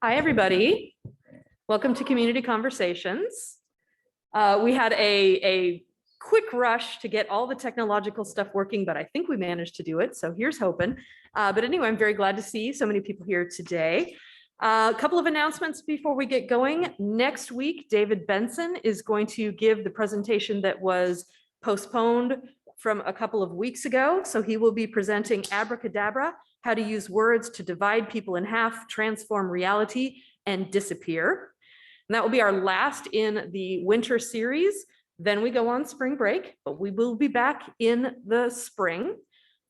Hi, everybody. Welcome to Community Conversations. We had a quick rush to get all the technological stuff working, but I think we managed to do it. So here's hoping. But anyway, I'm very glad to see so many people here today. A couple of announcements before we get going. Next week, David Benson is going to give the presentation that was postponed from a couple of weeks ago. So he will be presenting Abracadabra, how to use words to divide people in half, transform reality, and disappear. And that will be our last in the winter series. Then we go on spring break, but we will be back in the spring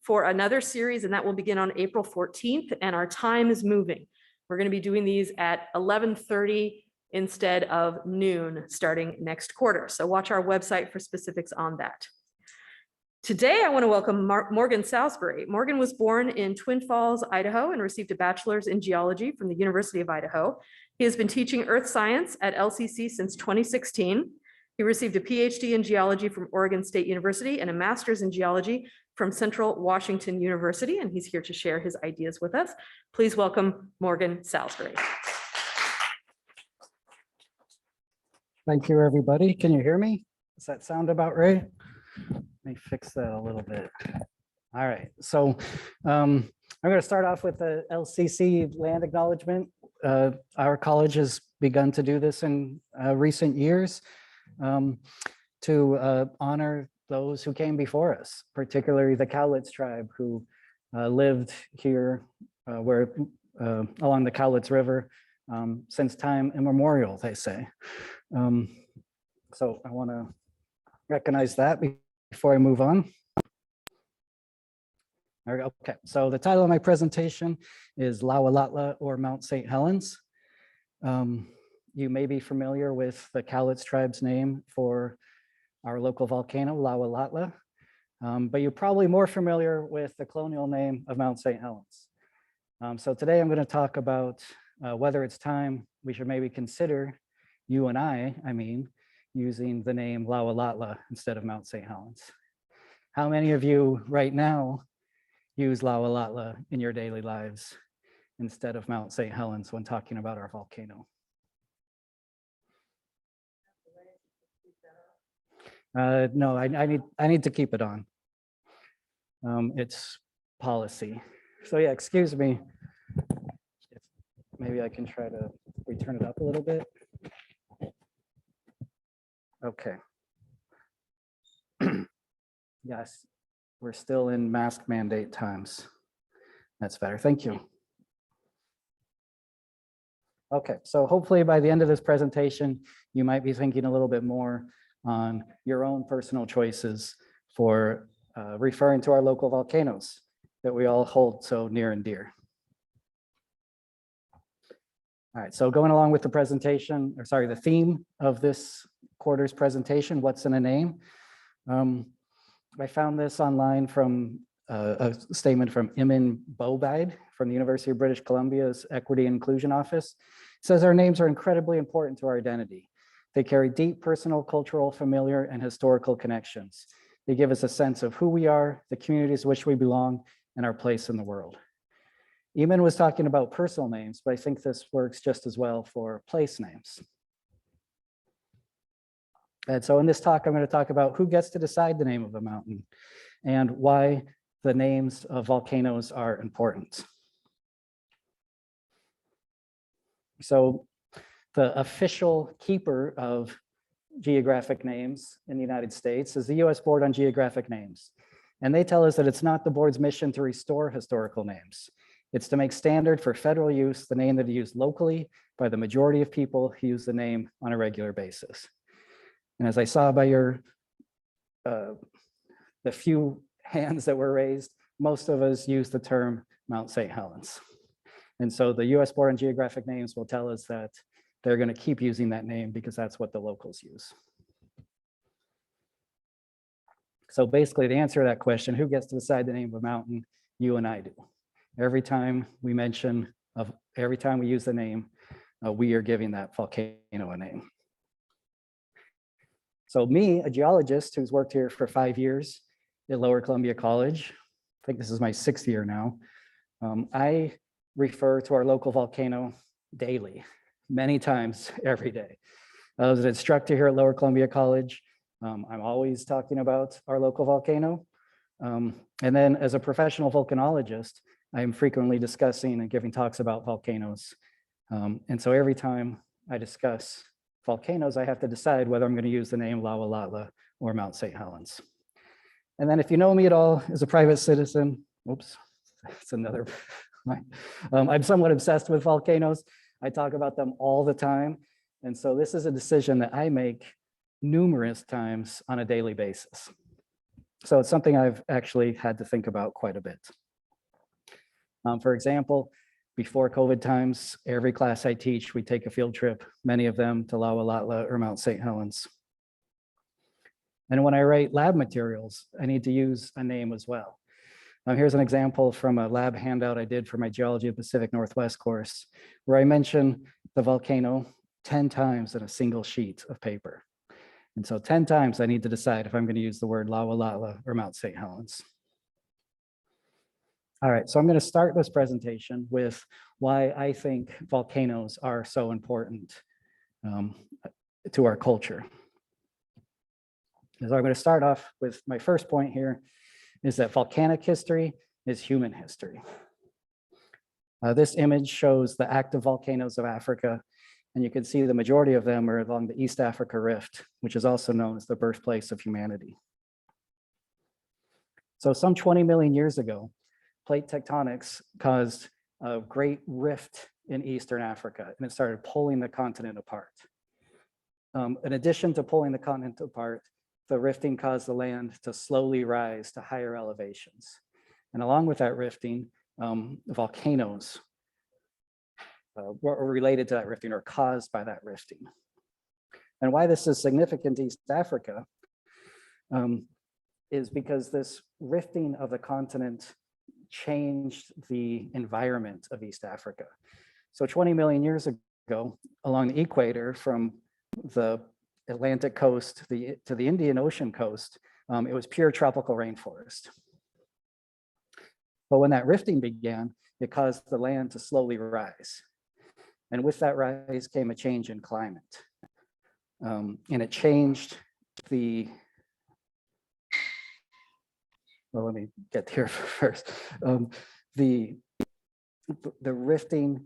for another series, and that will begin on April 14th, and our time is moving. We're going to be doing these at 11:30 instead of noon starting next quarter. So watch our website for specifics on that. Today, I want to welcome Morgan Salisbury. Morgan was born in Twin Falls, Idaho, and received a bachelor's in geology from the University of Idaho. He has been teaching earth science at LCC since 2016. He received a PhD in geology from Oregon State University and a master's in geology from Central Washington University, and he's here to share his ideas with us. Please welcome Morgan Salisbury. Thank you, everybody. Can you hear me? Does that sound about right? Let me fix that a little bit. All right, so I'm going to start off with the LCC land acknowledgement. Our college has begun to do this in recent years to honor those who came before us, particularly the Cowlitz tribe who lived here along the Cowlitz River since time immemorial, they say. So I want to recognize that before I move on. There we go. Okay, so the title of my presentation is Lawetlat'la or Mount St. Helens. You may be familiar with the Cowlitz tribe's name for our local volcano, Lawetlat'la, but you're probably more familiar with the colonial name of Mount St. Helens. So today I'm going to talk about whether it's time we should maybe consider, I mean, using the name Lawetlat'la instead of Mount St. Helens. How many of you right now use Lawetlat'la in your daily lives instead of Mount St. Helens when talking about our volcano? No, I need to keep it on. It's policy. So yeah, excuse me. Maybe I can try to return it up a little bit. Okay. Yes, we're still in mask mandate times. That's better. Thank you. Okay, so hopefully by the end of this presentation, you might be thinking a little bit more on your own personal choices for referring to our local volcanoes that we all hold so near and dear. All right, so going along with the presentation, or sorry, the theme of this quarter's presentation, what's in a name? I found this online from a statement from Imin Bobide from the University of British Columbia's Equity and Inclusion Office. It says our names are incredibly important to our identity. They carry deep personal, cultural, familiar, and historical connections. They give us a sense of who we are, the communities to which we belong, and our place in the world. Eamon was talking about personal names, but I think this works just as well for place names. And so in this talk, I'm going to talk about who gets to decide the name of a mountain and why the names of volcanoes are important. So the official keeper of geographic names in the United States is the US Board on Geographic Names. And they tell us that it's not the board's mission to restore historical names. It's to make standard for federal use the name that is used locally by the majority of people who use the name on a regular basis. And as I saw by the few hands that were raised, most of us use the term Mount St. Helens. And so the US Board on Geographic Names will tell us that they're going to keep using that name because that's what the locals use. So basically, the answer to that question, who gets to decide the name of a mountain? You and I do. Every time we use the name, we are giving that volcano a name. So me, a geologist who's worked here for 5 years at Lower Columbia College, I think this is my 6th year now, I refer to our local volcano daily, many times every day. I was an instructor here at Lower Columbia College. I'm always talking about our local volcano. And then as a professional volcanologist, I'm frequently discussing and giving talks about volcanoes. And so every time I discuss volcanoes, I have to decide whether I'm going to use the name Lawetlat'la or Mount St. Helens. And then if you know me at all as a private citizen, oops, that's another, I'm somewhat obsessed with volcanoes. I talk about them all the time. And so this is a decision that I make numerous times on a daily basis. So it's something I've actually had to think about quite a bit. For example, before COVID times, every class I teach, we take a field trip, many of them to Lawetlat'la or Mount St. Helens. And when I write lab materials, I need to use a name as well. Here's an example from a lab handout I did for my Geology of Pacific Northwest course, where I mention the volcano 10 times in a single sheet of paper. And so 10 times I need to decide if I'm going to use the word Lawetlat'la or Mount St. Helens. All right, so I'm going to start this presentation with why I think volcanoes are so important to our culture. So I'm going to start off with my first point here is that volcanic history is human history. This image shows the active volcanoes of Africa, and you can see the majority of them are along the East Africa Rift, which is also known as the birthplace of humanity. So some 20 million years ago, plate tectonics caused a great rift in Eastern Africa, and it started pulling the continent apart. In addition to pulling the continent apart, the rifting caused the land to slowly rise to higher elevations. And along with that rifting, volcanoes were related to that rifting or caused by that rifting. And why this is significant to East Africa is because this rifting of the continent changed the environment of East Africa. So 20 million years ago, along the equator from the Atlantic coast to the Indian Ocean coast, it was pure tropical rainforest. But when that rifting began, it caused the land to slowly rise. And with that rise came a change in climate. And it changed well, let me get here first. The rifting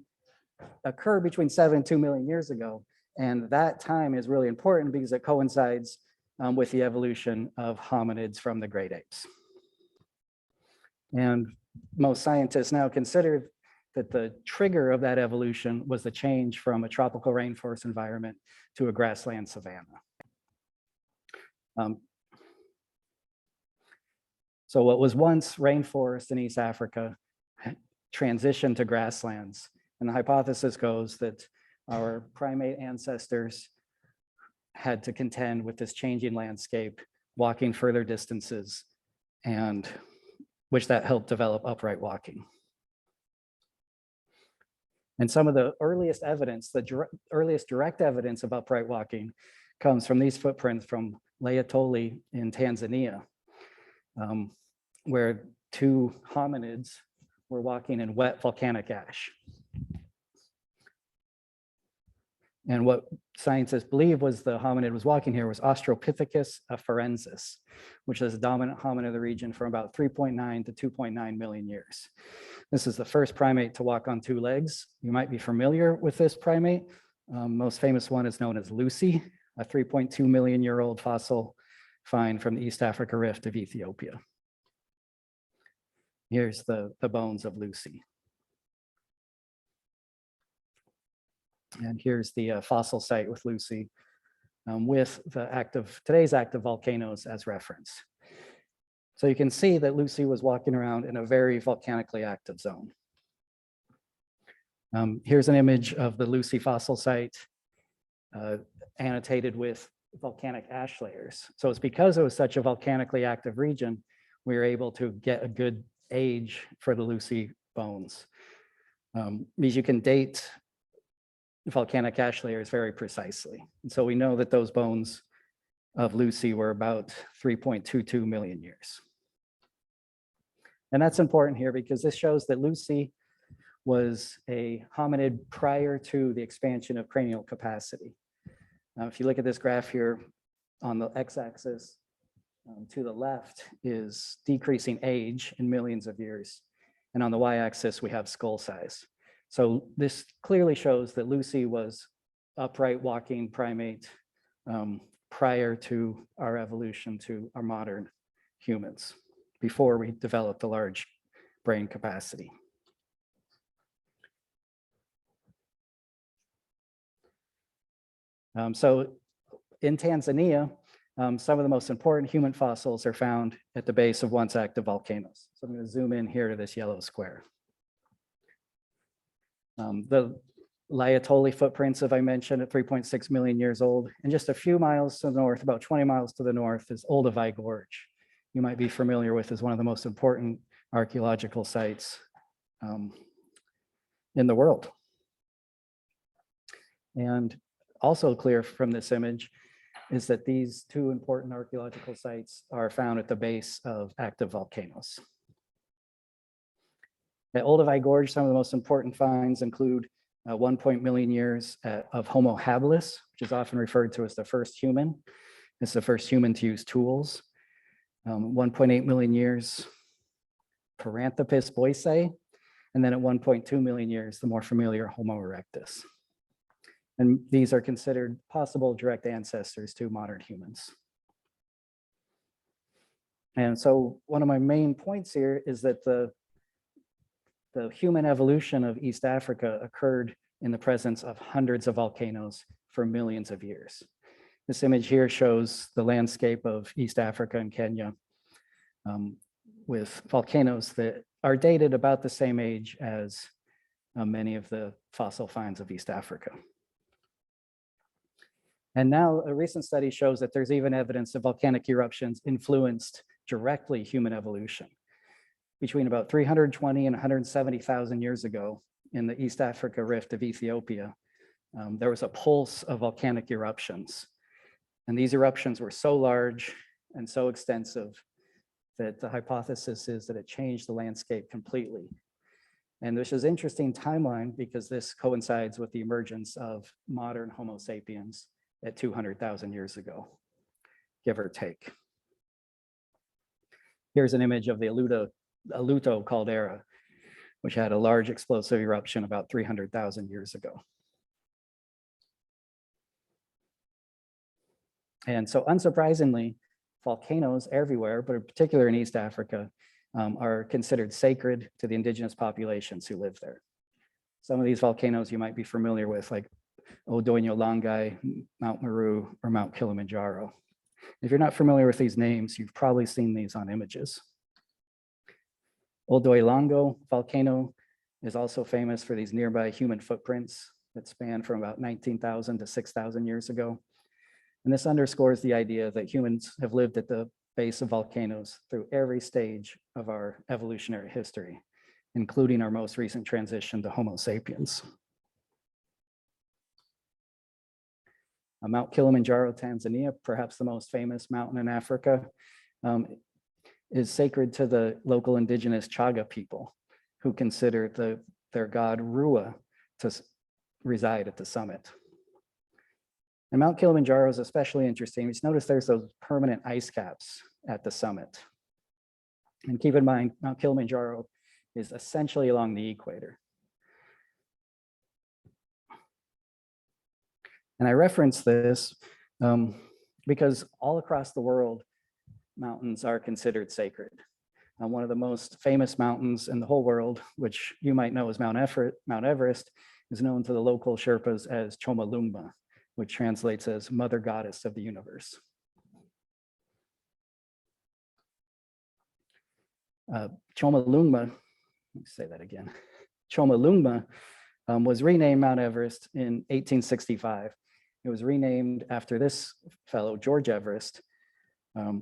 occurred between 7 and 2 million years ago. And that time is really important because it coincides with the evolution of hominids from the great apes. And most scientists now consider that the trigger of that evolution was the change from a tropical rainforest environment to a grassland savanna. So what was once rainforest in East Africa transitioned to grasslands. And the hypothesis goes that our primate ancestors had to contend with this changing landscape, walking further distances, and which that helped develop upright walking. And some of the earliest evidence, earliest direct evidence of upright walking comes from these footprints from Lawetlat'la in Tanzania, where 2 hominids were walking in wet volcanic ash. And what scientists believe was the hominid was walking here was Australopithecus afarensis, which is a dominant hominid of the region for about 3.9 to 2.9 million years. This is the first primate to walk on 2 legs. You might be familiar with this primate. Most famous one is known as Lucy, a 3.2 million year old fossil find from the East Africa Rift of Ethiopia. Here's the bones of Lucy. And here's the fossil site with Lucy with the today's active volcanoes as reference. So you can see that Lucy was walking around in a very volcanically active zone. Here's an image of the Lucy fossil site annotated with volcanic ash layers. So it's because it was such a volcanically active region, we were able to get a good age for the Lucy bones. Because you can date volcanic ash layers very precisely. And so we know that those bones of Lucy were about 3.22 million years. And that's important here because this shows that Lucy was a hominid prior to the expansion of cranial capacity. Now, if you look at this graph here on the x-axis, to the left is decreasing age in millions of years. And on the y-axis, we have skull size. So this clearly shows that Lucy was upright walking primate prior to our evolution to our modern humans, before we developed a large brain capacity. So in Tanzania, some of the most important human fossils are found at the base of once active volcanoes. So I'm going to zoom in here to this yellow square. The Lawetlat'la footprints, as I mentioned, at 3.6 million years old. And just a few miles to the north, about 20 miles to the north, is Olduvai Gorge. You might be familiar with as one of the most important archaeological sites in the world. And also clear from this image is that these two important archaeological sites are found at the base of active volcanoes. At Olduvai Gorge, some of the most important finds include 1 million years of Homo habilis, which is often referred to as the first human. It's the first human to use tools. 1.8 million years, Paranthropus boisei, and then at 1.2 million years, the more familiar Homo erectus. And these are considered possible direct ancestors to modern humans. And so one of my main points here is that the human evolution of East Africa occurred in the presence of hundreds of volcanoes for millions of years. This image here shows the landscape of East Africa and Kenya with volcanoes that are dated about the same age as many of the fossil finds of East Africa. And now a recent study shows that there's even evidence that volcanic eruptions influenced directly human evolution. Between about 320 and 170,000 years ago in the East Africa Rift of Ethiopia, there was a pulse of volcanic eruptions. And these eruptions were so large and so extensive that the hypothesis is that it changed the landscape completely. And this is an interesting timeline because this coincides with the emergence of modern Homo sapiens at 200,000 years ago, give or take. Here's an image of the Aluto caldera, which had a large explosive eruption about 300,000 years ago. And so unsurprisingly, volcanoes everywhere, but in particular in East Africa, are considered sacred to the indigenous populations who live there. Some of these volcanoes you might be familiar with, like Odoinyo Langai, Mount Meru, or Mount Kilimanjaro. If you're not familiar with these names, you've probably seen these on images. Odoinyo volcano is also famous for these nearby human footprints that span from about 19,000 to 6,000 years ago. And this underscores the idea that humans have lived at the base of volcanoes through every stage of our evolutionary history, including our most recent transition to Homo sapiens. Mount Kilimanjaro, Tanzania, perhaps the most famous mountain in Africa, is sacred to the local indigenous Chaga people who consider their god Rua to reside at the summit. And Mount Kilimanjaro is especially interesting. Just notice there's those permanent ice caps at the summit. And keep in mind, Mount Kilimanjaro is essentially along the equator. And I reference this because all across the world, mountains are considered sacred. One of the most famous mountains in the whole world, which you might know as Mount Everest, is known to the local Sherpas as Chomolungma, which translates as Mother Goddess of the Universe. Chomolungma, let me say that again. Chomolungma was renamed Mount Everest in 1865. It was renamed after this fellow, George Everest,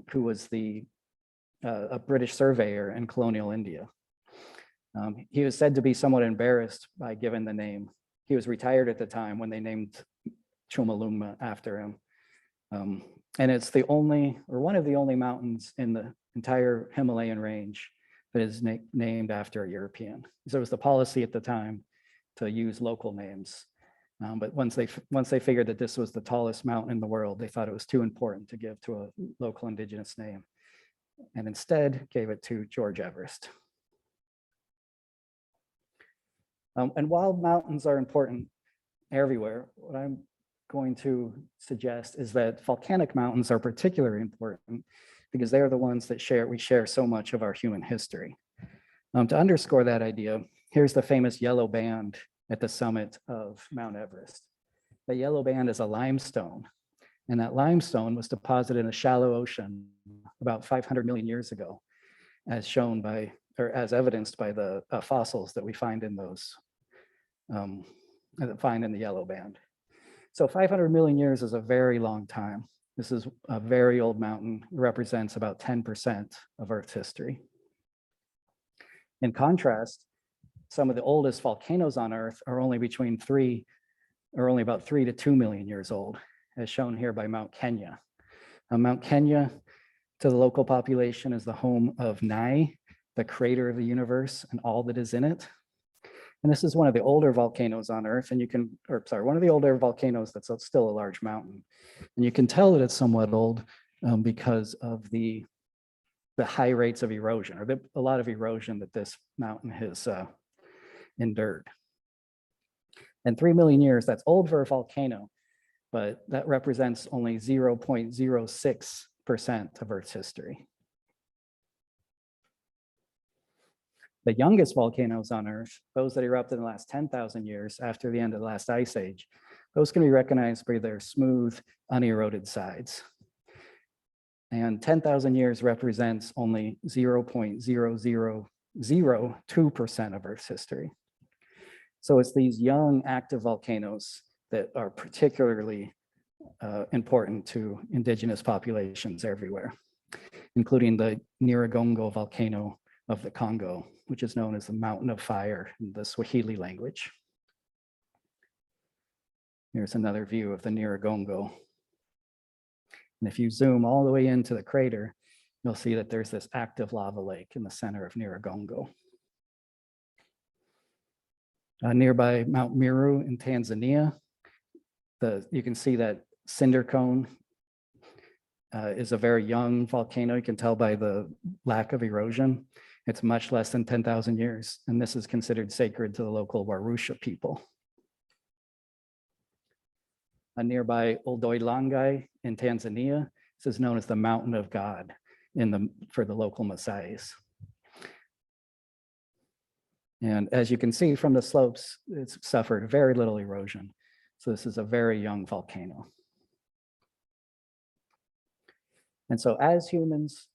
who was a British surveyor in colonial India. He was said to be somewhat embarrassed by giving the name. He was retired at the time when they named Chomolungma after him. And it's the only, or one of the only mountains in the entire Himalayan range but is named after a European. So it was the policy at the time to use local names. But once they figured that this was the tallest mountain in the world, they thought it was too important to give to a local indigenous name, and instead gave it to George Everest. And while mountains are important everywhere, what I'm going to suggest is that volcanic mountains are particularly important because they are the ones that we share so much of our human history. To underscore that idea, here's the famous yellow band at the summit of Mount Everest. The yellow band is a limestone, and that limestone was deposited in a shallow ocean about 500 million years ago, as shown by, or as evidenced by the fossils that we find in those, find in the yellow band. So 500 million years is a very long time. This is a very old mountain. It represents about 10% of Earth's history. In contrast, some of the oldest volcanoes on Earth are only about 3 to 2 million years old, as shown here by Mount Kenya. Mount Kenya, to the local population, is the home of Nai, the creator of the universe and all that is in it. And this is one of the older volcanoes on Earth, and one of the older volcanoes that's still a large mountain. And you can tell that it's somewhat old because of the high rates of erosion, or a lot of erosion that this mountain has endured. And 3 million years, that's old for a volcano, but that represents only 0.06% of Earth's history. The youngest volcanoes on Earth, those that erupted in the last 10,000 years after the end of the last ice age, those can be recognized by their smooth, uneroded sides. And 10,000 years represents only 0.0002% of Earth's history. So it's these young active volcanoes that are particularly important to indigenous populations everywhere, including the Niregongo Volcano of the Congo, which is known as the Mountain of Fire in the Swahili language. Here's another view of the Niregongo. And if you zoom all the way into the crater, you'll see that there's this active lava lake in the center of Niregongo. Nearby Mount Meru in Tanzania, you can see that cinder cone is a very young volcano. You can tell by the lack of erosion. It's much less than 10,000 years, and this is considered sacred to the local Warusha people. Nearby Oldoilangai in Tanzania, this is known as the Mountain of God for the local Maasais. And as you can see from the slopes, it's suffered very little erosion. So this is a very young volcano. And so as humans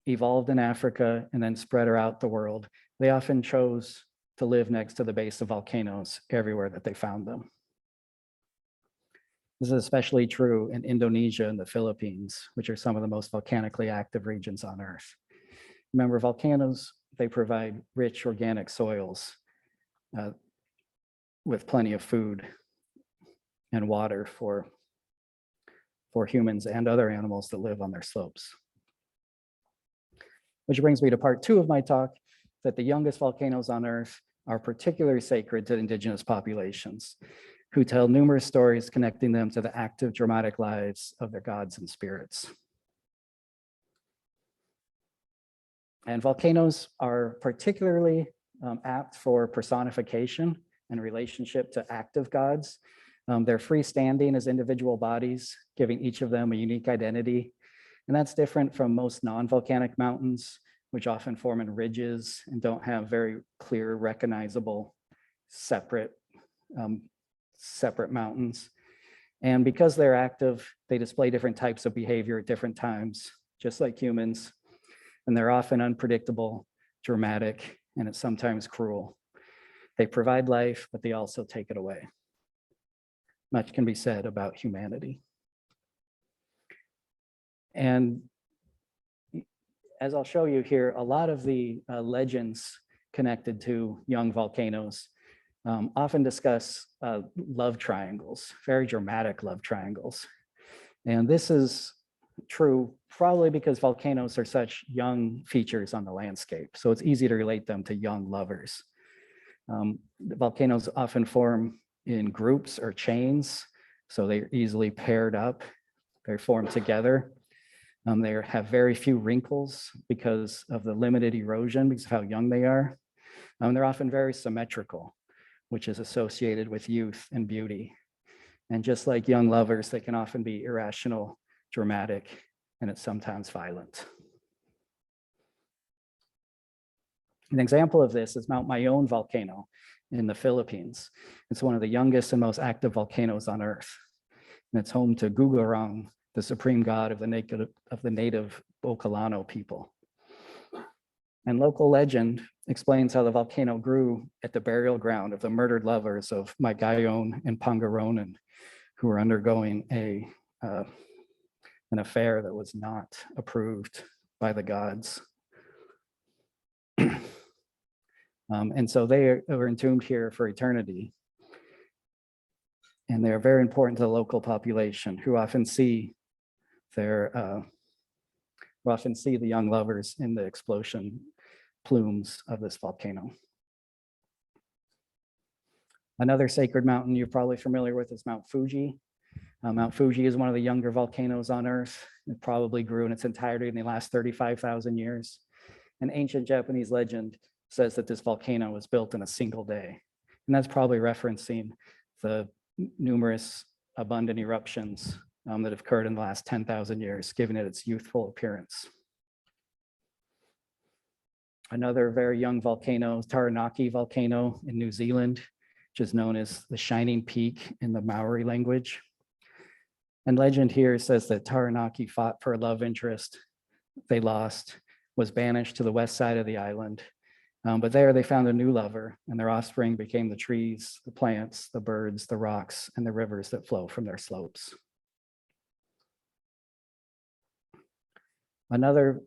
evolved in Africa and then spread around the world, they often chose to live next to the base of volcanoes everywhere that they found them. This is especially true in Indonesia and the Philippines, which are some of the most volcanically active regions on Earth. Remember, volcanoes, they provide rich organic soils with plenty of food and water for humans and other animals that live on their slopes. Which brings me to part 2 of my talk, that the youngest volcanoes on Earth are particularly sacred to indigenous populations, who tell numerous stories connecting them to the active, dramatic lives of their gods and spirits. And volcanoes are particularly apt for personification and relationship to active gods. They're freestanding as individual bodies, giving each of them a unique identity. And that's different from most non-volcanic mountains, which often form in ridges and don't have very clear, recognizable, separate mountains. And because they're active, they display different types of behavior at different times, just like humans. And they're often unpredictable, dramatic, and it's sometimes cruel. They provide life, but they also take it away. Much can be said about humanity. And as I'll show you here, a lot of the legends connected to young volcanoes often discuss love triangles, very dramatic love triangles. And this is true, probably because volcanoes are such young features on the landscape. So it's easy to relate them to young lovers. The volcanoes often form in groups or chains, so they're easily paired up. They're formed together. They have very few wrinkles because of the limited erosion, because of how young they are. They're often very symmetrical, which is associated with youth and beauty. And just like young lovers, they can often be irrational, dramatic, and it's sometimes violent. An example of this is Mount Mayon volcano in the Philippines. It's one of the youngest and most active volcanoes on Earth. And it's home to Gugurang, the supreme god of the native Bocolano people. And local legend explains how the volcano grew at the burial ground of the murdered lovers of Magayon and Pangaronan, who were undergoing an affair that was not approved by the gods. And so they were entombed here for eternity. And they're very important to the local population who often see the young lovers in the explosion plumes of this volcano. Another sacred mountain you're probably familiar with is Mount Fuji. Mount Fuji is one of the younger volcanoes on Earth. It probably grew in its entirety in the last 35,000 years. An ancient Japanese legend says that this volcano was built in a single day. And that's probably referencing the numerous abundant eruptions that have occurred in the last 10,000 years, giving it its youthful appearance. Another very young volcano, Taranaki volcano in New Zealand, which is known as the Shining Peak in the Maori language. And legend here says that Taranaki fought for a love interest. They lost, was banished to the west side of the island. But there they found a new lover, and their offspring became the trees, the plants, the birds, the rocks, and the rivers that flow from their slopes. Another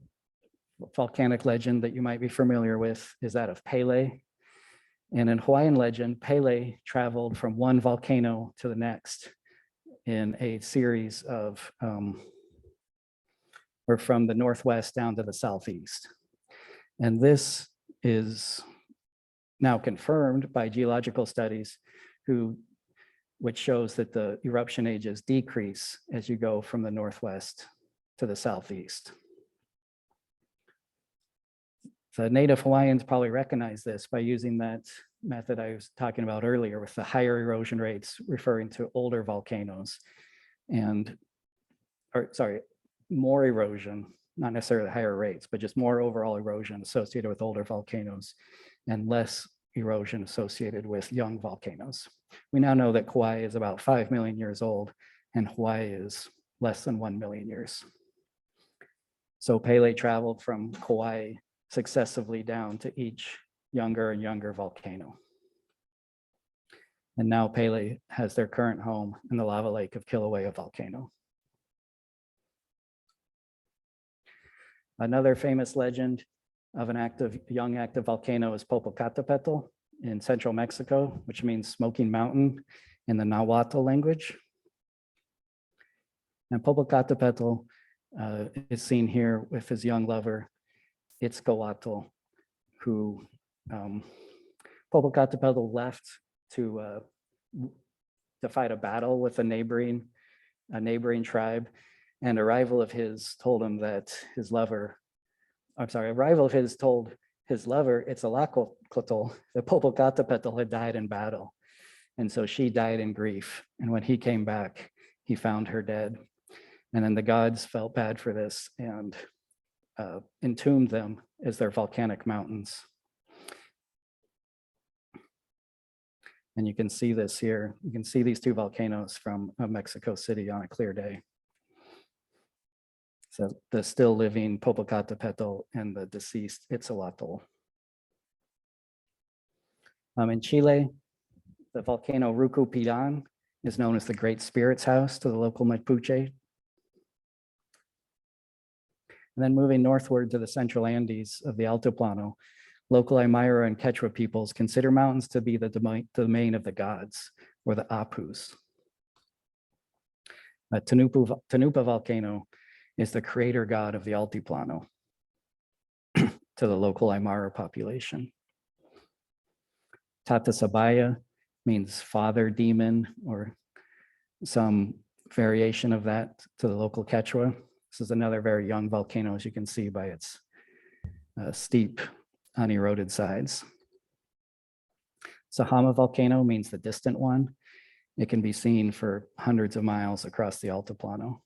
volcanic legend that you might be familiar with is that of Pele. And in Hawaiian legend, Pele traveled from one volcano to the next in a series of, or from the northwest down to the southeast. And this is now confirmed by geological studies which shows that the eruption ages decrease as you go from the northwest to the southeast. The native Hawaiians probably recognize this by using that method I was talking about earlier with the higher erosion rates referring to older volcanoes more erosion, not necessarily higher rates, but just more overall erosion associated with older volcanoes and less erosion associated with young volcanoes. We now know that Kauai is about 5 million years old and Hawaii is less than 1 million years. So Pele traveled from Kauai successively down to each younger and younger volcano. And now Pele has their current home in the lava lake of Kilauea volcano. Another famous legend of an young active volcano is Popocatépetl in central Mexico, which means smoking mountain in the Nahuatl language. And Popocatépetl is seen here with his young lover, Itzcoatl, who Popocatépetl left to fight a battle with a neighboring tribe, and a rival of his told him that a rival of his told his lover, Itzcoatl, that Popocatépetl had died in battle. And so she died in grief. And when he came back, he found her dead. And then the gods felt bad for this and entombed them as their volcanic mountains. And you can see this here. You can see these two volcanoes from Mexico City on a clear day. So the still living Popocatépetl and the deceased Itzcoatl. In Chile, the volcano Rucupilan is known as the Great Spirit's House to the local Mapuche. And then moving northward to the central Andes of the Altiplano, local Aymara and Quechua peoples consider mountains to be the domain of the gods, or the Apus. Tanupa volcano is the creator god of the Altiplano to the local Aymara population. Tata Sabaya means father demon or some variation of that to the local Quechua. This is another very young volcano, as you can see by its steep, uneroded sides. Sahama volcano means the distant one. It can be seen for hundreds of miles across the Altiplano.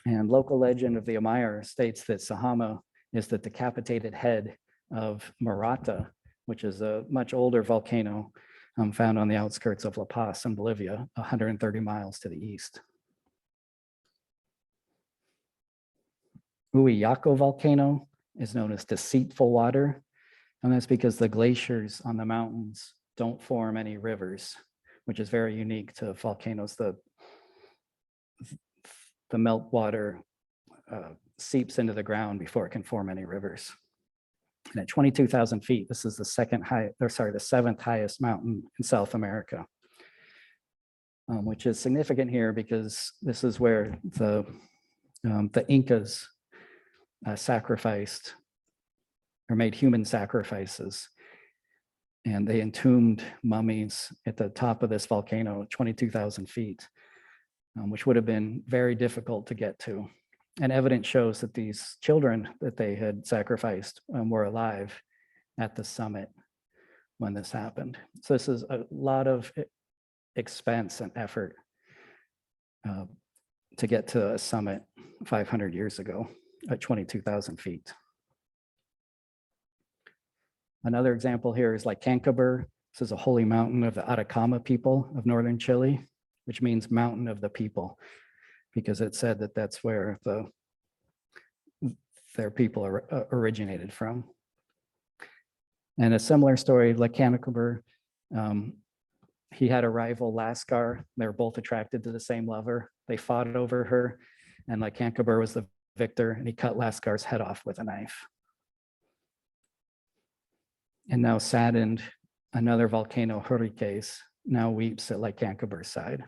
And local legend of the Aymara states that Sahama is the decapitated head of Marata, which is a much older volcano found on the outskirts of La Paz in Bolivia, 130 miles to the east. Huillaco volcano is known as deceitful water, and that's because the glaciers on the mountains don't form any rivers, which is very unique to volcanoes. The meltwater seeps into the ground before it can form any rivers. And at 22,000 feet, this is the seventh highest mountain in South America, which is significant here because this is where the Incas sacrificed or made human sacrifices. And they entombed mummies at the top of this volcano at 22,000 feet, which would have been very difficult to get to. And evidence shows that these children that they had sacrificed were alive at the summit when this happened. So this is a lot of expense and effort to get to a summit 500 years ago at 22,000 feet. Another example here is Cancaber. This is a holy mountain of the Atacama people of northern Chile, which means mountain of the people, because it said that that's where their people originated from. And a similar story, Cancaber, he had a rival, Lascar. They were both attracted to the same lover. They fought over her, and Cancaber was the victor, and he cut Lascar's head off with a knife. And now saddened, another volcano, Hurricanes, now weeps at Cancaber's side.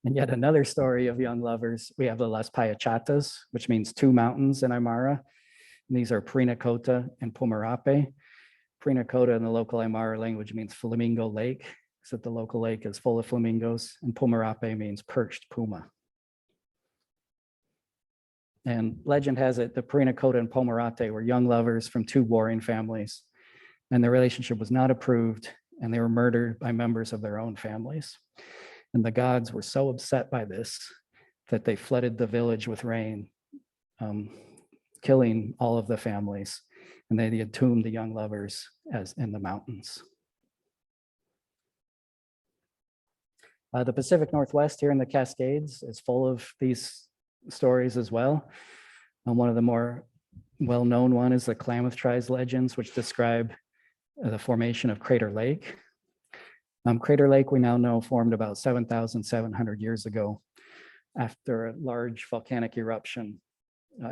And yet another story of young lovers, we have the Las Payachatas, which means two mountains in Aymara. And these are Parinacota and Pomerape. Parinacota in the local Aymara language means flamingo lake, so the local lake is full of flamingos, and Pomerape means perched puma. And legend has it that Parinacota and Pomerate were young lovers from two warring families, and their relationship was not approved, and they were murdered by members of their own families. And the gods were so upset by this that they flooded the village with rain, killing all of the families, and they entombed the young lovers as in the mountains. The Pacific Northwest here in the Cascades is full of these stories as well. One of the more well-known one is the Klamath Tribes legends, which describe the formation of Crater Lake. Crater Lake, we now know, formed about 7,700 years ago after a large volcanic eruption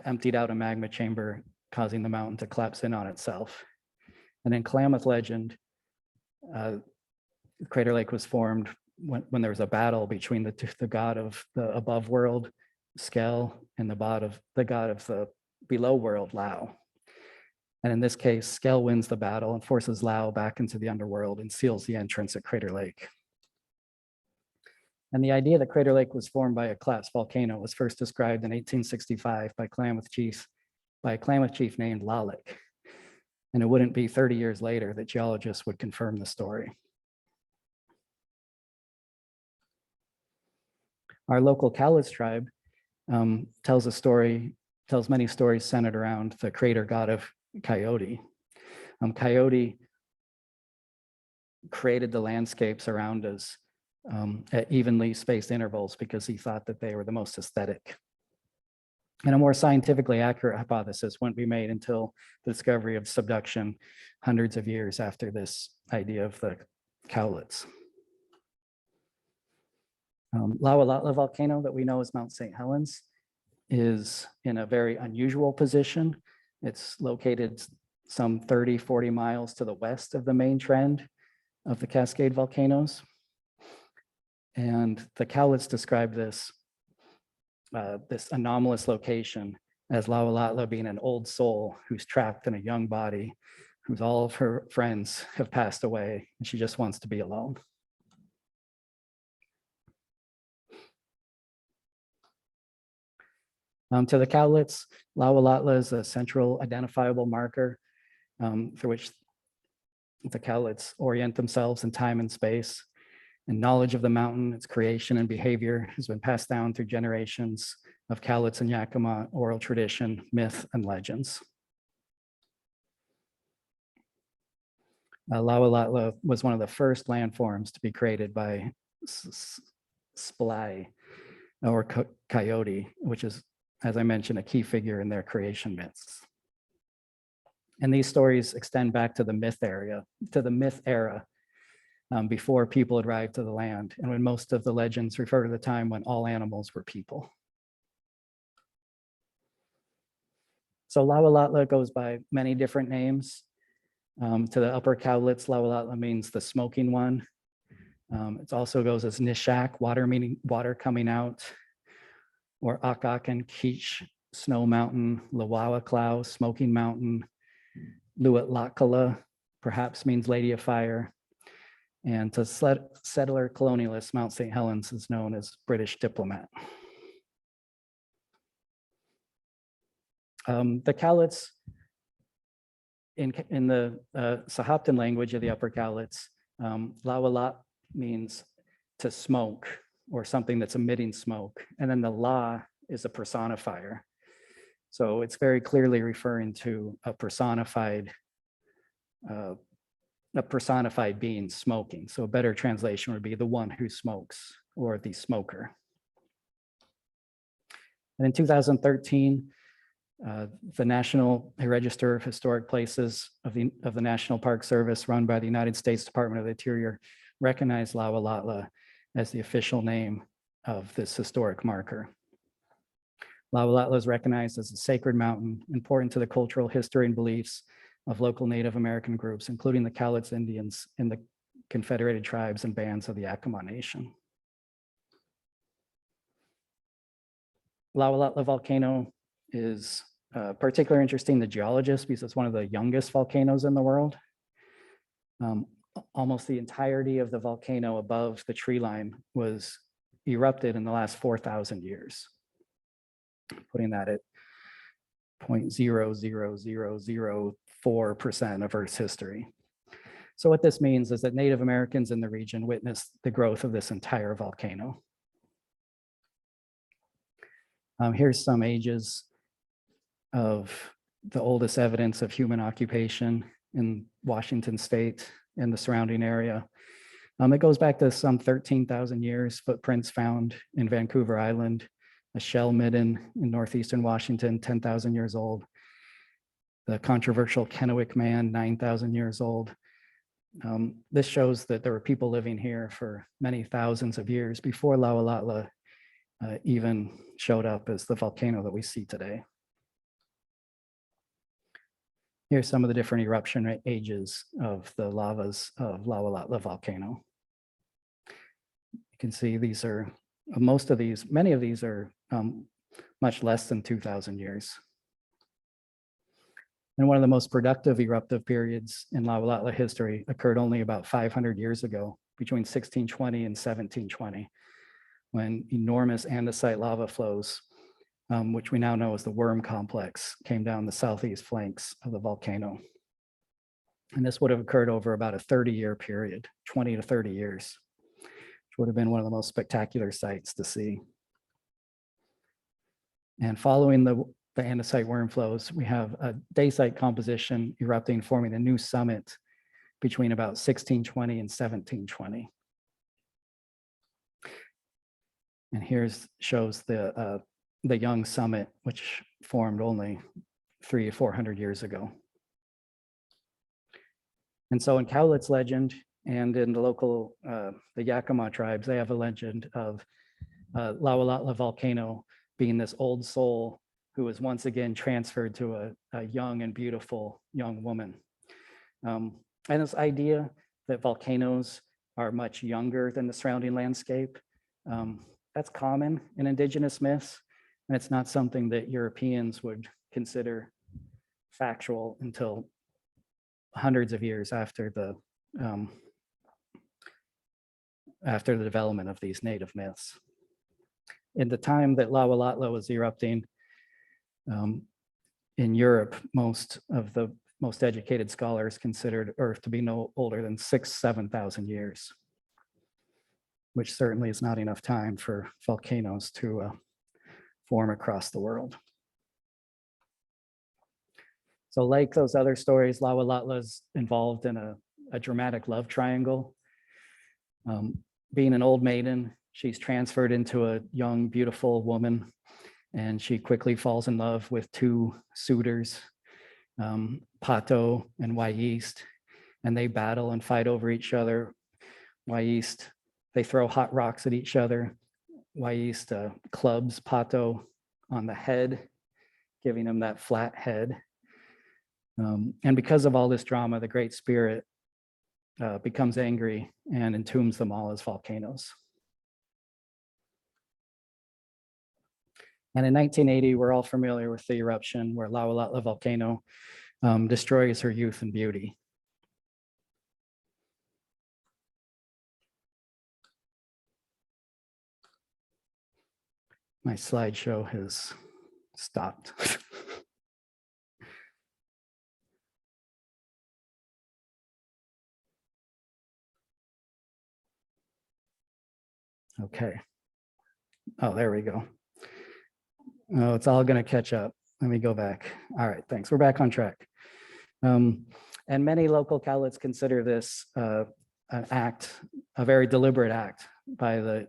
emptied out a magma chamber, causing the mountain to collapse in on itself. And in Klamath legend, Crater Lake was formed when there was a battle between the god of the above world, Skell, and the god of the below world, Lao. And in this case, Skell wins the battle and forces Lao back into the underworld and seals the entrance at Crater Lake. And the idea that Crater Lake was formed by a collapsed volcano was first described in 1865 by a Klamath chief named Lawetlat'la. And it wouldn't be 30 years later that geologists would confirm the story. Our local Cowlitz tribe tells many stories centered around the crater god of Coyote. Coyote created the landscapes around us at evenly spaced intervals because he thought that they were the most aesthetic. And a more scientifically accurate hypothesis wouldn't be made until the discovery of subduction hundreds of years after this idea of the Cowlitz. Lawetlat'la volcano that we know as Mount St. Helens is in a very unusual position. It's located some 30, 40 miles to the west of the main trend of the Cascade volcanoes. And the Cowlitz describe this, this anomalous location as Lawetlat'la being an old soul who's trapped in a young body, whose all of her friends have passed away, and she just wants to be alone. To the Cowlitz, Lawetlat'la is a central identifiable marker through which the Cowlitz orient themselves in time and space. And knowledge of the mountain, its creation and behavior has been passed down through generations of Cowlitz and Yakima oral tradition, myth, and legends. Lawetlat'la was one of the first landforms to be created by Splai or Coyote, which is, as I mentioned, a key figure in their creation myths. And these stories extend back to the myth era, before people arrived to the land, and when most of the legends refer to the time when all animals were people. So Lawetlat'la goes by many different names. To the Upper Cowlitz, Lawetlat'la means the smoking one. It also goes as Nishak, water meaning water coming out, or Akakan, Keech, snow mountain, Lawetlat'la, smoking mountain, Lawetlat'la, perhaps means lady of fire. And to settler colonialists, Mount St. Helens is known as British diplomat. The Cowlitz, in the Sahaptin language of the Upper Cowlitz, Lawetlat'la means to smoke or something that's emitting smoke. And then the La is a personifier. So it's very clearly referring to a personified being smoking. So a better translation would be the one who smokes or the smoker. And in 2013, the National Register of Historic Places of the National Park Service, run by the United States Department of the Interior, recognized Lawetlat'la as the official name of this historic marker. Lawetlat'la is recognized as a sacred mountain, important to the cultural history and beliefs of local Native American groups, including the Cowlitz Indians and the Confederated Tribes and Bands of the Yakima Nation. Lawetlat'la volcano is particularly interesting to geologists because it's one of the youngest volcanoes in the world. Almost the entirety of the volcano above the tree line was erupted in the last 4,000 years, putting that at 0.00004% of Earth's history. So what this means is that Native Americans in the region witnessed the growth of this entire volcano. Here's some ages of the oldest evidence of human occupation in Washington State and the surrounding area. It goes back to some 13,000 years, footprints found in Vancouver Island, a shell midden in northeastern Washington, 10,000 years old. The controversial Kennewick Man, 9,000 years old. This shows that there were people living here for many thousands of years before Lawetlat'la even showed up as the volcano that we see today. Here's some of the different eruption ages of the lavas of Lawetlat'la volcano. You can see these are, many of these are much less than 2,000 years. And one of the most productive eruptive periods in Lawetlat'la history occurred only about 500 years ago, between 1620 and 1720, when enormous andesite lava flows, which we now know as the Worm Complex, came down the southeast flanks of the volcano. And this would have occurred over about a 30-year period, 20 to 30 years, which would have been one of the most spectacular sights to see. And following the andesite worm flows, we have a dacite composition erupting, forming a new summit between about 1620 and 1720. And here's shows the young summit, which formed only 300 to 400 years ago. And so in Cowlitz legend and in the local, the Yakima tribes, they have a legend of Lawetlat'la volcano being this old soul who was once again transferred to a young and beautiful young woman. And this idea that volcanoes are much younger than the surrounding landscape. That's common in Indigenous myths, and it's not something that Europeans would consider factual until hundreds of years after the development of these native myths. In the time that Lawetlat'la was erupting in Europe, most of the most educated scholars considered Earth to be no older than 7,000 years, which certainly is not enough time for volcanoes to form across the world. So like those other stories, Lawetlat'la is involved in a dramatic love triangle. Being an old maiden, she's transferred into a young, beautiful woman, and she quickly falls in love with two suitors, Pato and Wyeast, and they battle and fight over each other. Wyeast, they throw hot rocks at each other. Wyeast clubs Pato on the head, giving him that flat head. And because of all this drama, the Great Spirit becomes angry and entombs them all as volcanoes. And in 1980, we're all familiar with the eruption where Lawetlat'la volcano destroys her youth and beauty. My slideshow has stopped. Okay. Oh, there we go. Oh, it's all going to catch up. Let me go back. All right, thanks. We're back on track. And many local Cowlitz consider this an act, a very deliberate act by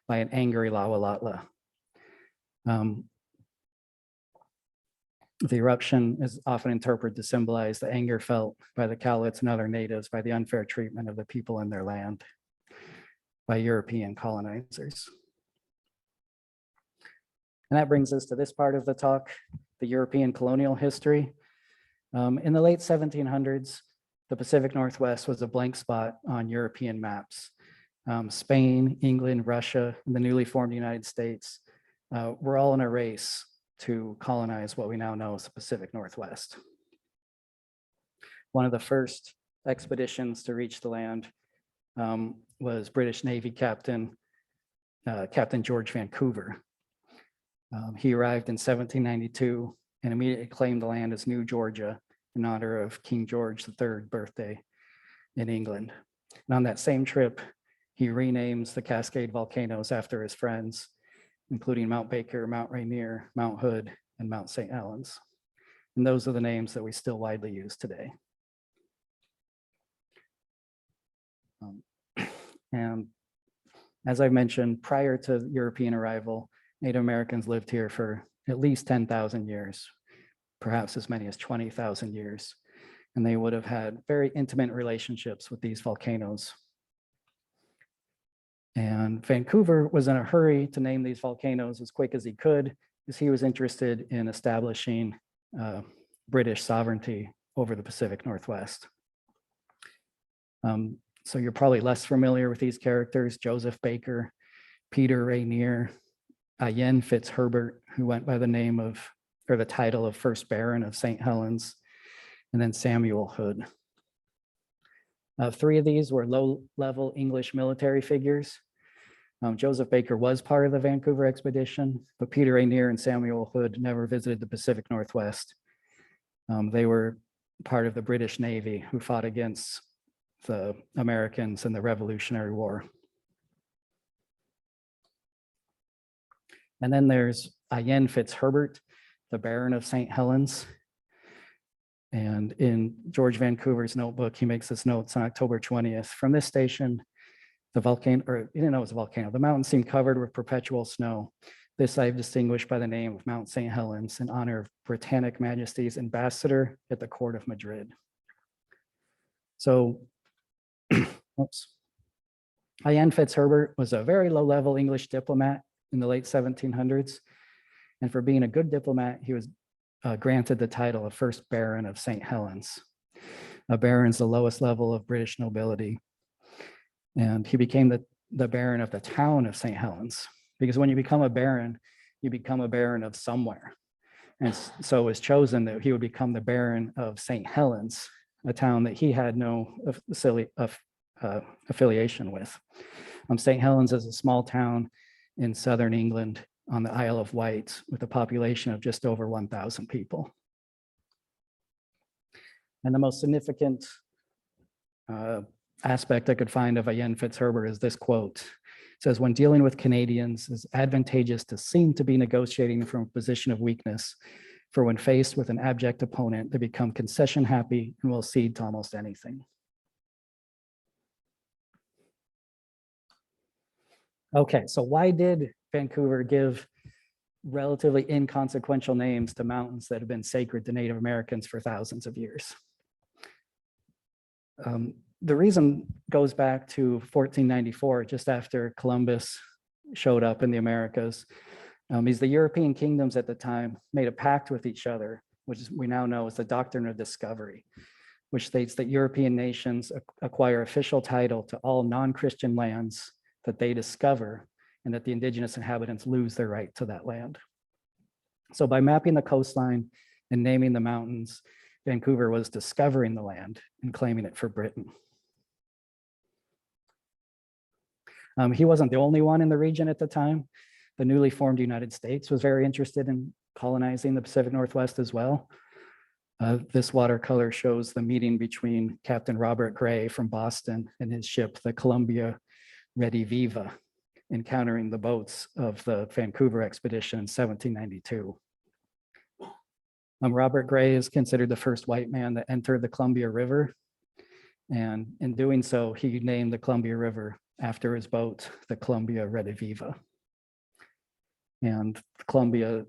an angry Lawetlat'la. The eruption is often interpreted to symbolize the anger felt by the Cowlitz and other natives by the unfair treatment of the people in their land by European colonizers. And that brings us to this part of the talk, the European colonial history. In the late 1700s, the Pacific Northwest was a blank spot on European maps. Spain, England, Russia, and the newly formed United States were all in a race to colonize what we now know as the Pacific Northwest. One of the first expeditions to reach the land was British Navy Captain George Vancouver. He arrived in 1792 and immediately claimed the land as New Georgia in honor of King George III's birthday in England. And on that same trip, he renames the Cascade volcanoes after his friends, including Mount Baker, Mount Rainier, Mount Hood, and Mount St. Helens. And those are the names that we still widely use today. And as I mentioned, prior to European arrival, Native Americans lived here for at least 10,000 years, perhaps as many as 20,000 years. And they would have had very intimate relationships with these volcanoes. And Vancouver was in a hurry to name these volcanoes as quick as he could, because he was interested in establishing British sovereignty over the Pacific Northwest. So you're probably less familiar with these characters: Joseph Baker, Peter Rainier, Ayen Fitzherbert, who went by the name of, or the title of first Baron of St. Helens, and then Samuel Hood. Three of these were low-level English military figures. Joseph Baker was part of the Vancouver expedition, but Peter Rainier and Samuel Hood never visited the Pacific Northwest. They were part of the British Navy who fought against the Americans in the Revolutionary War. And then there's Ayen Fitzherbert, the Baron of St. Helens. And in George Vancouver's notebook, he makes his notes on October 20th. From this station, the volcano, or he didn't know it was a volcano, the mountain seemed covered with perpetual snow. This I've distinguished by the name of Mount St. Helens in honor of Britannic Majesty's ambassador at the court of Madrid. So, oops. Ayen Fitzherbert was a very low-level English diplomat in the late 1700s. And for being a good diplomat, he was granted the title of first Baron of St. Helens. A baron's the lowest level of British nobility. And he became the baron of the town of St. Helens, because when you become a baron of somewhere. And so it was chosen that he would become the baron of St. Helens, a town that he had no affiliation with. St. Helens is a small town in southern England on the Isle of Wight with a population of just over 1,000 people. And the most significant aspect I could find of Yen Fitzherbert is this quote. It says, "When dealing with Canadians, it's advantageous to seem to be negotiating from a position of weakness, for when faced with an abject opponent, they become concession happy and will cede to almost anything." Okay, so why did Vancouver give relatively inconsequential names to mountains that have been sacred to Native Americans for thousands of years? The reason goes back to 1494, just after Columbus showed up in the Americas. The European kingdoms at the time made a pact with each other, which we now know is the Doctrine of Discovery, which states that European nations acquire official title to all non-Christian lands that they discover, and that the indigenous inhabitants lose their right to that land. So by mapping the coastline and naming the mountains, Vancouver was discovering the land and claiming it for Britain. He wasn't the only one in the region at the time. The newly formed United States was very interested in colonizing the Pacific Northwest as well. This watercolor shows the meeting between Captain Robert Gray from Boston and his ship, the Columbia Rediviva, encountering the boats of the Vancouver expedition in 1792. Robert Gray is considered the first white man that entered the Columbia River. And in doing so, he named the Columbia River after his boat, the Columbia Rediviva. And Columbia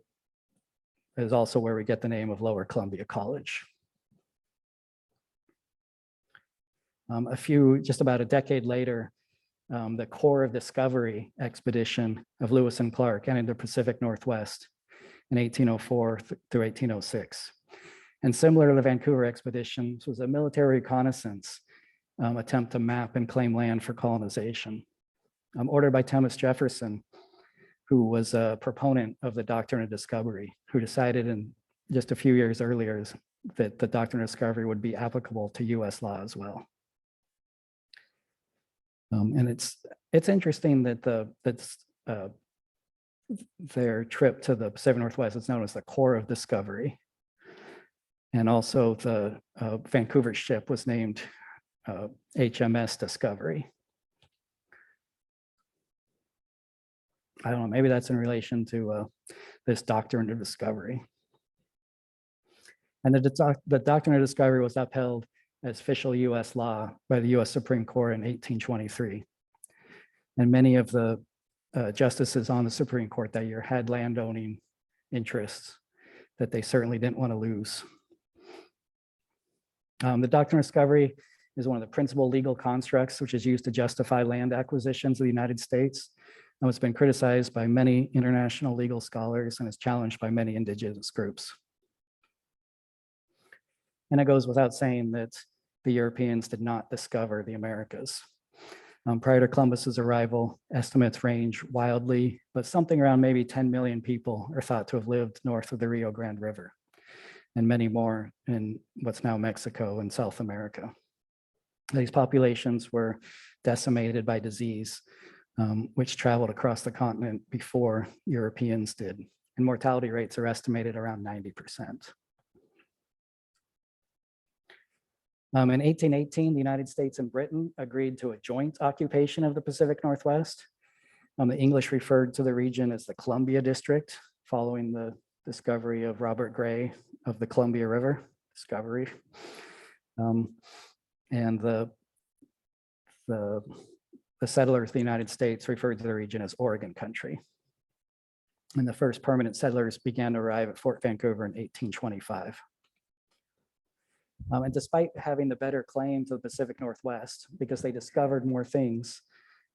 is also where we get the name of Lower Columbia College. Just about a decade later, the Corps of Discovery expedition of Lewis and Clark entered the Pacific Northwest in 1804 through 1806. And similar to the Vancouver expeditions, was a military reconnaissance attempt to map and claim land for colonization, ordered by Thomas Jefferson, who was a proponent of the Doctrine of Discovery, who decided in just a few years earlier that the Doctrine of Discovery would be applicable to US law as well. And it's interesting that their trip to the Pacific Northwest is known as the Corps of Discovery. And also the Vancouver ship was named HMS Discovery. I don't know, maybe that's in relation to this Doctrine of Discovery. And the Doctrine of Discovery was upheld as official US law by the US Supreme Court in 1823. And many of the justices on the Supreme Court that year had landowning interests that they certainly didn't want to lose. The Doctrine of Discovery is one of the principal legal constructs which is used to justify land acquisitions of the United States. And it's been criticized by many international legal scholars and is challenged by many indigenous groups. And it goes without saying that the Europeans did not discover the Americas. Prior to Columbus's arrival, estimates range wildly, but something around maybe 10 million people are thought to have lived north of the Rio Grande River, and many more in what's now Mexico and South America. These populations were decimated by disease, which traveled across the continent before Europeans did. And mortality rates are estimated around 90%. In 1818, the United States and Britain agreed to a joint occupation of the Pacific Northwest. The English referred to the region as the Columbia District, following the discovery of Robert Gray of the Columbia River discovery. And the settlers of the United States referred to the region as Oregon country. And the first permanent settlers began to arrive at Fort Vancouver in 1825. And despite having the better claim to the Pacific Northwest, because they discovered more things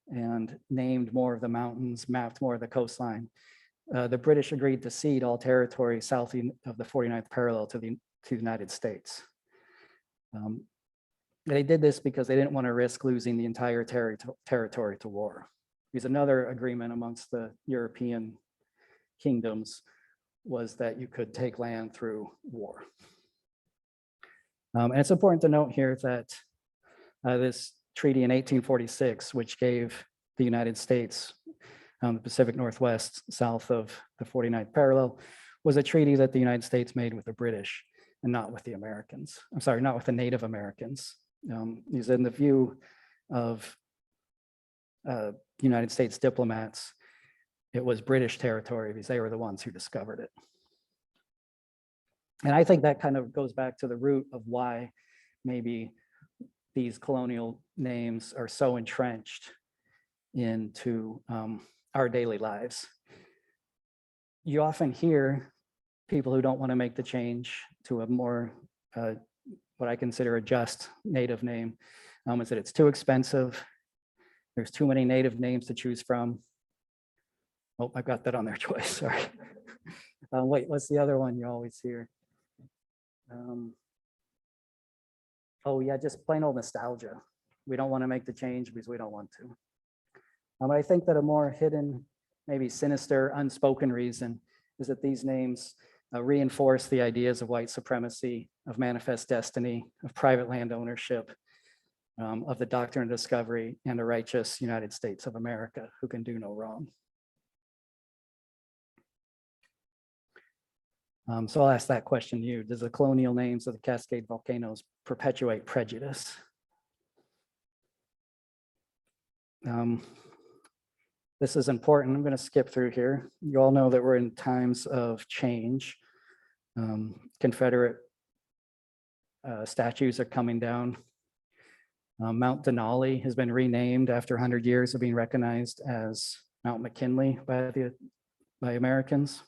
and named more of the mountains, mapped more of the coastline, the British agreed to cede all territory south of the 49th parallel to the United States. They did this because they didn't want to risk losing the entire territory to war. Because another agreement amongst the European kingdoms was that you could take land through war. And it's important to note here that this treaty in 1846, which gave the United States the Pacific Northwest south of the 49th parallel, was a treaty that the United States made with the British and not with the Americans. I'm sorry, not with the Native Americans. Is in the view of United States diplomats, it was British territory because they were the ones who discovered it. And I think that kind of goes back to the root of why maybe these colonial names are so entrenched into our daily lives. You often hear people who don't want to make the change to a more what I consider a just native name, is that it's too expensive. There's too many native names to choose from. Oh, I got that on their choice, sorry. Wait, what's the other one you always hear? Oh yeah, just plain old nostalgia. We don't want to make the change because we don't want to. I think that a more hidden, maybe sinister, unspoken reason is that these names reinforce the ideas of white supremacy, of manifest destiny, of private land ownership, of the doctrine of discovery, and a righteous United States of America who can do no wrong. So I'll ask that question to you. Does the colonial names of the Cascade volcanoes perpetuate prejudice? This is important. I'm going to skip through here. You all know that we're in times of change. Confederate statues are coming down. Mount Denali has been renamed after 100 years of being recognized as Mount McKinley by Americans.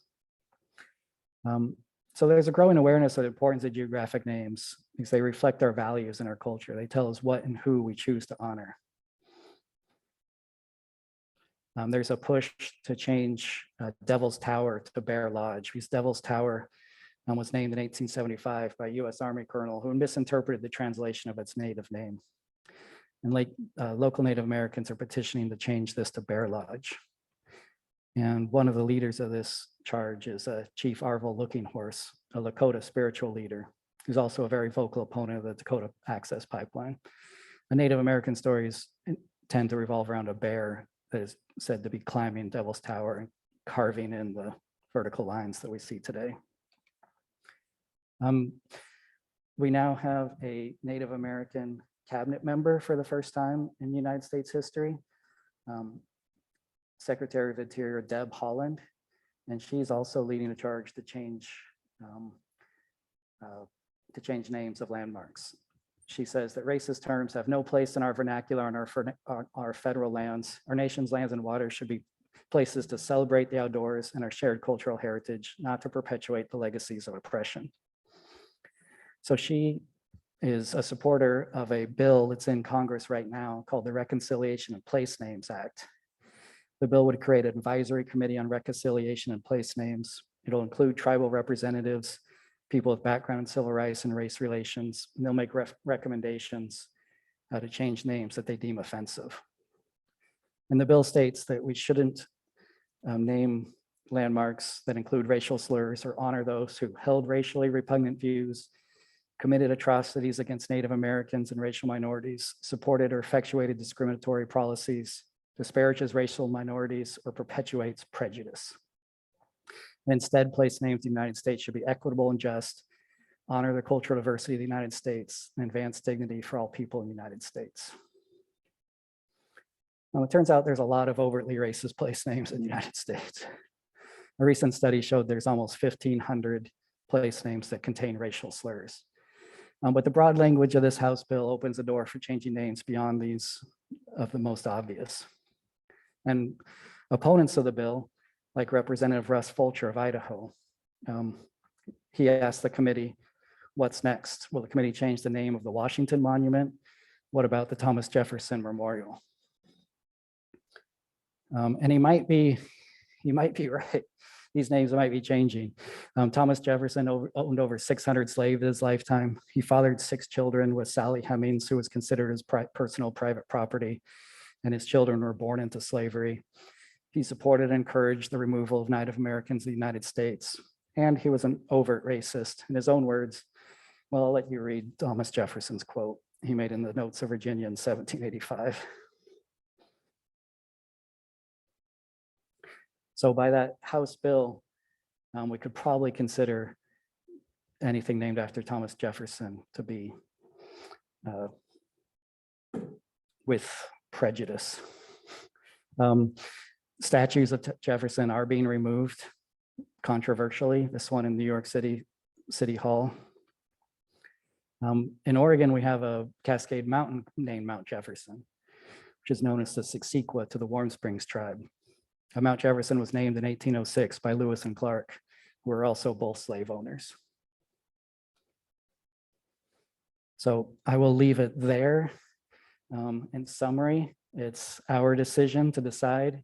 So there's a growing awareness of the importance of geographic names because they reflect our values and our culture. They tell us what and who we choose to honor. There's a push to change Devil's Tower to Bear Lodge because Devil's Tower was named in 1875 by a US Army colonel who misinterpreted the translation of its native name. And local Native Americans are petitioning to change this to Bear Lodge. And one of the leaders of this charge is Chief Arvil Looking Horse, a Lakota spiritual leader, who's also a very vocal opponent of the Dakota Access Pipeline. The Native American stories tend to revolve around a bear that is said to be climbing Devil's Tower and carving in the vertical lines that we see today. We now have a Native American cabinet member for the first time in United States history. Secretary of Interior Deb Haaland, and she's also leading a charge to change names of landmarks. She says that racist terms have no place in our vernacular on our federal lands. Our nation's lands and waters should be places to celebrate the outdoors and our shared cultural heritage, not to perpetuate the legacies of oppression. So she is a supporter of a bill that's in Congress right now called the Reconciliation of Place Names Act. The bill would create an advisory committee on reconciliation and place names. It'll include tribal representatives, people with background in civil rights and race relations, and they'll make recommendations how to change names that they deem offensive. And the bill states that we shouldn't name landmarks that include racial slurs or honor those who held racially repugnant views, committed atrocities against Native Americans and racial minorities, supported or effectuated discriminatory policies, disparages racial minorities, or perpetuates prejudice. Instead, place names in the United States should be equitable and just, honor the cultural diversity of the United States, and advance dignity for all people in the United States. Now, it turns out there's a lot of overtly racist place names in the United States. A recent study showed there's almost 1,500 place names that contain racial slurs. But the broad language of this House bill opens the door for changing names beyond these of the most obvious. And opponents of the bill, like Representative Russ Fulcher of Idaho, he asked the committee, what's next? Will the committee change the name of the Washington Monument? What about the Thomas Jefferson Memorial? And he might be right. these names might be changing. Thomas Jefferson owned over 600 slaves in his lifetime. He fathered 6 children with Sally Hemings, who was considered his personal private property, and his children were born into slavery. He supported and encouraged the removal of Native Americans in the United States, and he was an overt racist. In his own words, well, I'll let you read Thomas Jefferson's quote he made in the Notes of Virginia in 1785. So by that House bill, we could probably consider anything named after Thomas Jefferson to be with prejudice. Statues of Jefferson are being removed controversially, this one in New York City Hall. In Oregon, we have a Cascade mountain named Mount Jefferson, which is known as the Sequoia to the Warm Springs tribe. Mount Jefferson was named in 1806 by Lewis and Clark, who were also both slave owners. So I will leave it there. In summary, it's our decision to decide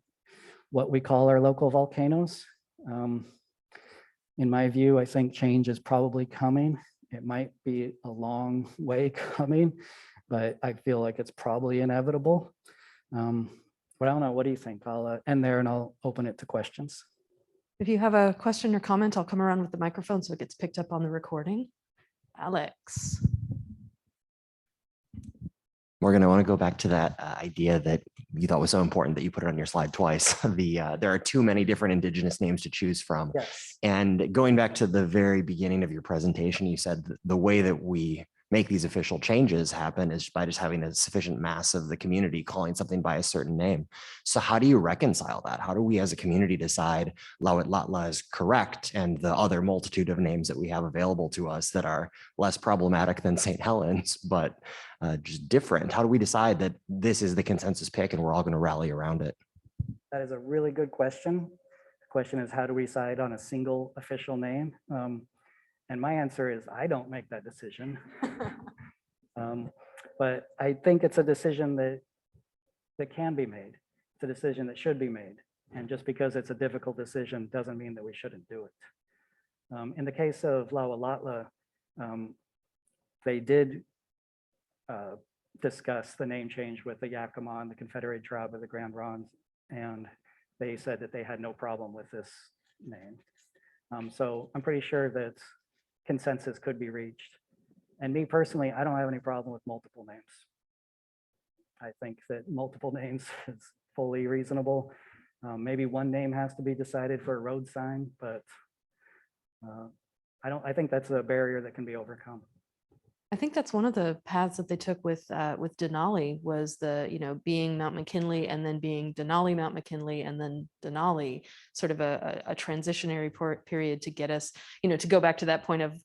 what we call our local volcanoes. In my view, I think change is probably coming. It might be a long way coming, but I feel like it's probably inevitable. But I don't know, what do you think? I'll end there and I'll open it to questions. If you have a question or comment, I'll come around with the microphone so it gets picked up on the recording. Alex. Morgan, I want to go back to that idea that you thought was so important that you put it on your slide twice. There are too many different Indigenous names to choose from. Yes. And going back to the very beginning of your presentation, you said the way that we make these official changes happen is by just having a sufficient mass of the community calling something by a certain name. So how do you reconcile that? How do we as a community decide Lawetlat'la is correct and the other multitude of names that we have available to us that are less problematic than St. Helens, but just different? How do we decide that this is the consensus pick and we're all going to rally around it? That is a really good question. The question is, how do we decide on a single official name? And my answer is, I don't make that decision. But I think it's a decision that can be made. It's a decision that should be made. And just because it's a difficult decision doesn't mean that we shouldn't do it. In the case of Lawetlat'la, they did discuss the name change with the Yakima, the Confederate tribe of the Grand Ronds, and they said that they had no problem with this name. So I'm pretty sure that consensus could be reached. And me personally, I don't have any problem with multiple names. I think that multiple names is fully reasonable. Maybe one name has to be decided for a road sign, but I think that's a barrier that can be overcome. I think that's one of the paths that they took with Denali was being Mount McKinley and then being Denali Mount McKinley and then Denali, sort of a transitionary period to get us, to go back to that point of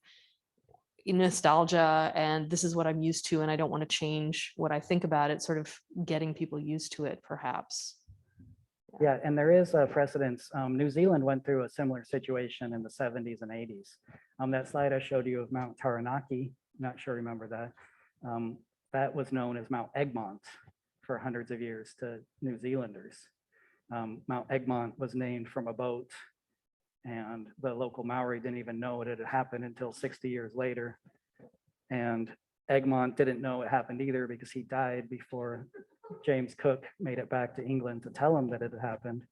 nostalgia and this is what I'm used to and I don't want to change what I think about it, sort of getting people used to it perhaps. Yeah, and there is a precedence. New Zealand went through a similar situation in the 70s and 80s. That slide I showed you of Mount Taranaki, not sure you remember that. That was known as Mount Egmont for hundreds of years to New Zealanders. Mount Egmont was named from a boat, and the local Maori didn't even know it had happened until 60 years later. And Egmont didn't know it happened either because he died before James Cook made it back to England to tell him that it had happened.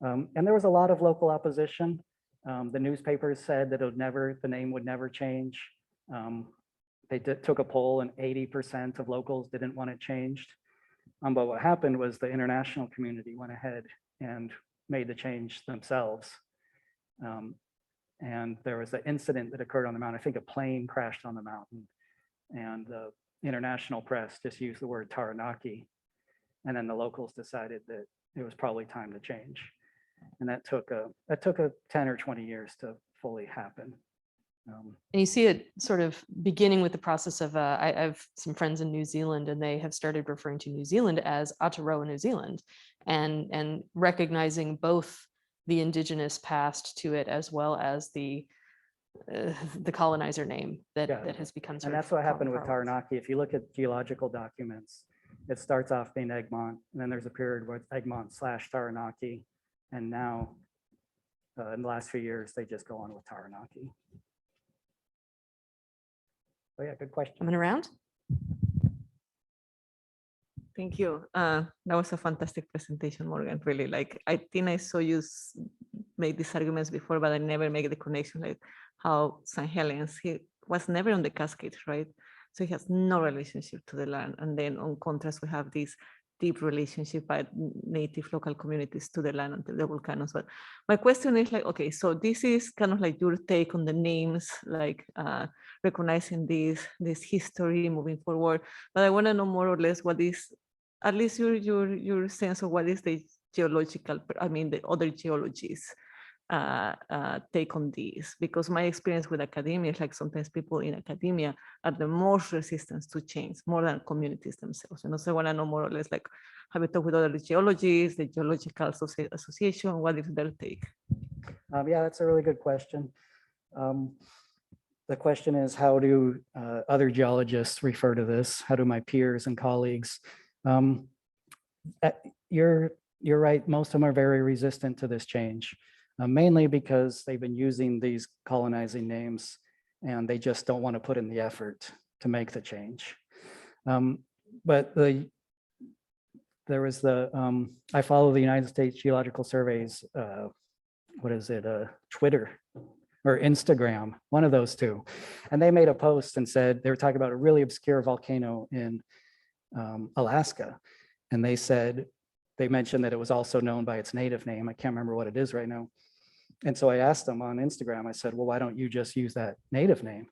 And there was a lot of local opposition. The newspapers said that the name would never change. They took a poll and 80% of locals didn't want it changed. But what happened was the international community went ahead and made the change themselves. And there was an incident that occurred on the mountain. I think a plane crashed on the mountain, and the international press just used the word Taranaki. And then the locals decided that it was probably time to change. And that took a 10 or 20 years to fully happen. And you see it sort of beginning with the process of, I have some friends in New Zealand and they have started referring to New Zealand as Aotearoa New Zealand and recognizing both the Indigenous past to it as well as the colonizer name that has become. And that's what happened with Taranaki. If you look at geological documents, it starts off being Egmont, and then there's a period where it's Egmont / Taranaki, and now in the last few years, they just go on with Taranaki. Oh yeah, good question. Coming around. Thank you. That was a fantastic presentation, Morgan. Really, like I think I saw you make these arguments before, but I never make the connection like how St. Helens, he was never on the Cascades, right? So he has no relationship to the land. And then on contrast, we have this deep relationship by native local communities to the land and to the volcanoes. But my question is like, okay, so this is kind of like your take on the names, like recognizing this history moving forward. But I want to know more or less what is, at least your sense of what is the geological, I mean, the other geologists take on this, because my experience with academia is like sometimes people in academia are the most resistant to change, more than communities themselves. And also I want to know more or less like, have you talked with other geologists, the Geological Association, what is their take? Yeah, that's a really good question. The question is, how do other geologists refer to this? How do my peers and colleagues? You're right, most of them are very resistant to this change. Mainly because they've been using these colonizing names and they just don't want to put in the effort to make the change. But there was I follow the United States Geological Survey's, Twitter or Instagram, one of those two. And they made a post and said, they were talking about a really obscure volcano in Alaska. And they mentioned that it was also known by its native name. I can't remember what it is right now. And so I asked them on Instagram, I said, well, why don't you just use that native name?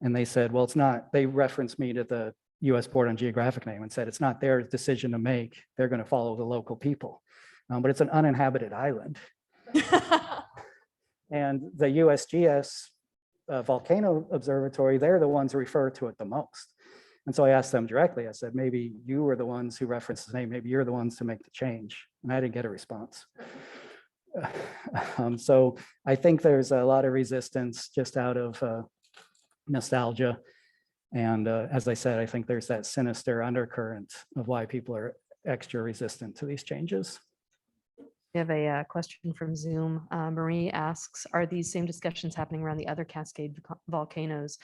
And they said, well, it's not, they referenced me to the US Board on Geographic name and said, it's not their decision to make. They're going to follow the local people. But it's an uninhabited island. And the USGS Volcano Observatory, they're the ones who refer to it the most. And so I asked them directly, I said, maybe you were the ones who referenced the name, maybe you're the ones to make the change. And I didn't get a response. So I think there's a lot of resistance just out of nostalgia. And as I said, I think there's that sinister undercurrent of why people are extra resistant to these changes. We have a question from Zoom. Marie asks, are these same discussions happening around the other Cascade volcanoes?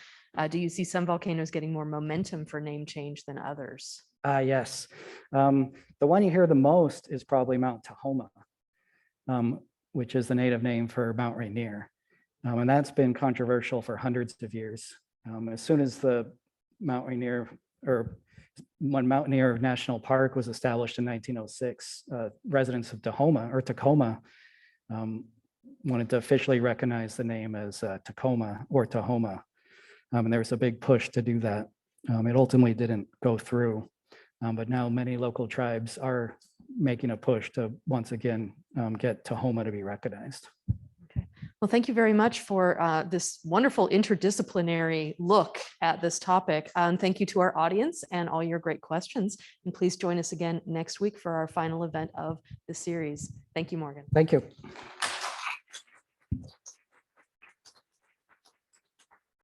Do you see some volcanoes getting more momentum for name change than others? Yes. The one you hear the most is probably Mount Tahoma, which is the native name for Mount Rainier. And that's been controversial for hundreds of years. As soon as the Mount Rainier, or when Mount Rainier National Park was established in 1906, residents of Tacoma wanted to officially recognize the name as Tacoma or Tahoma. And there was a big push to do that. It ultimately didn't go through, but now many local tribes are making a push to once again get Tahoma to be recognized. Okay. Well, thank you very much for this wonderful interdisciplinary look at this topic. Thank you to our audience and all your great questions. And please join us again next week for our final event of the series. Thank you, Morgan. Thank you.